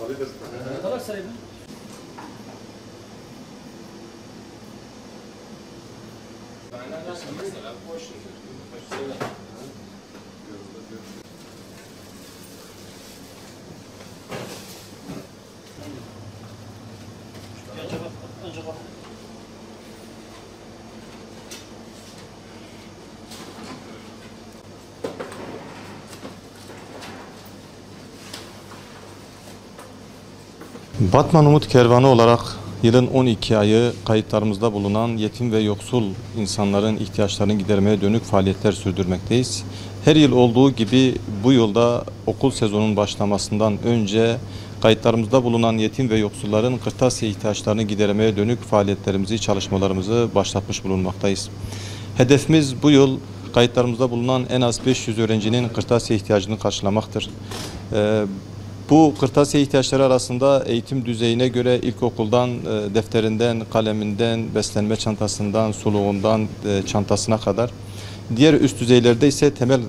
Ne kadar sayın? Mesela boş Önce bak. Batman Umut Kervanı olarak yılın 12 ayı kayıtlarımızda bulunan yetim ve yoksul insanların ihtiyaçlarını gidermeye dönük faaliyetler sürdürmekteyiz. Her yıl olduğu gibi bu yılda okul sezonunun başlamasından önce kayıtlarımızda bulunan yetim ve yoksulların kırtasiye ihtiyaçlarını gidermeye dönük faaliyetlerimizi, çalışmalarımızı başlatmış bulunmaktayız. Hedefimiz bu yıl kayıtlarımızda bulunan en az 500 öğrencinin kırtasiye ihtiyacını karşılamaktır. Bu kırtasiye ihtiyaçları arasında eğitim düzeyine göre ilkokuldan defterinden, kaleminden, beslenme çantasından, suluğundan çantasına kadar. Diğer üst düzeylerde ise temel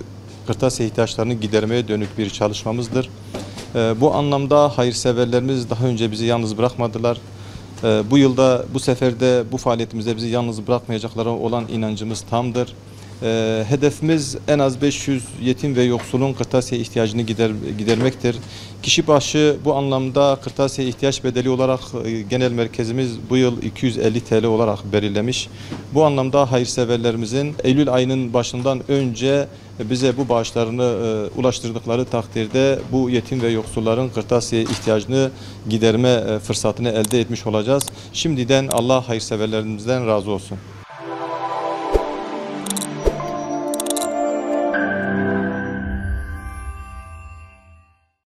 kırtasiye ihtiyaçlarını gidermeye dönük bir çalışmamızdır. Bu anlamda hayırseverlerimiz daha önce bizi yalnız bırakmadılar. Bu yılda, bu seferde bu faaliyetimizde bizi yalnız bırakmayacaklara olan inancımız tamdır. Hedefimiz en az 500 yetim ve yoksulun kırtasiye ihtiyacını gidermektir. Kişi başı bu anlamda kırtasiye ihtiyaç bedeli olarak genel merkezimiz bu yıl 250 TL olarak belirlemiş. Bu anlamda hayırseverlerimizin Eylül ayının başından önce bize bu bağışlarını ulaştırdıkları takdirde bu yetim ve yoksulların kırtasiye ihtiyacını giderme fırsatını elde etmiş olacağız. Şimdiden Allah hayırseverlerimizden razı olsun.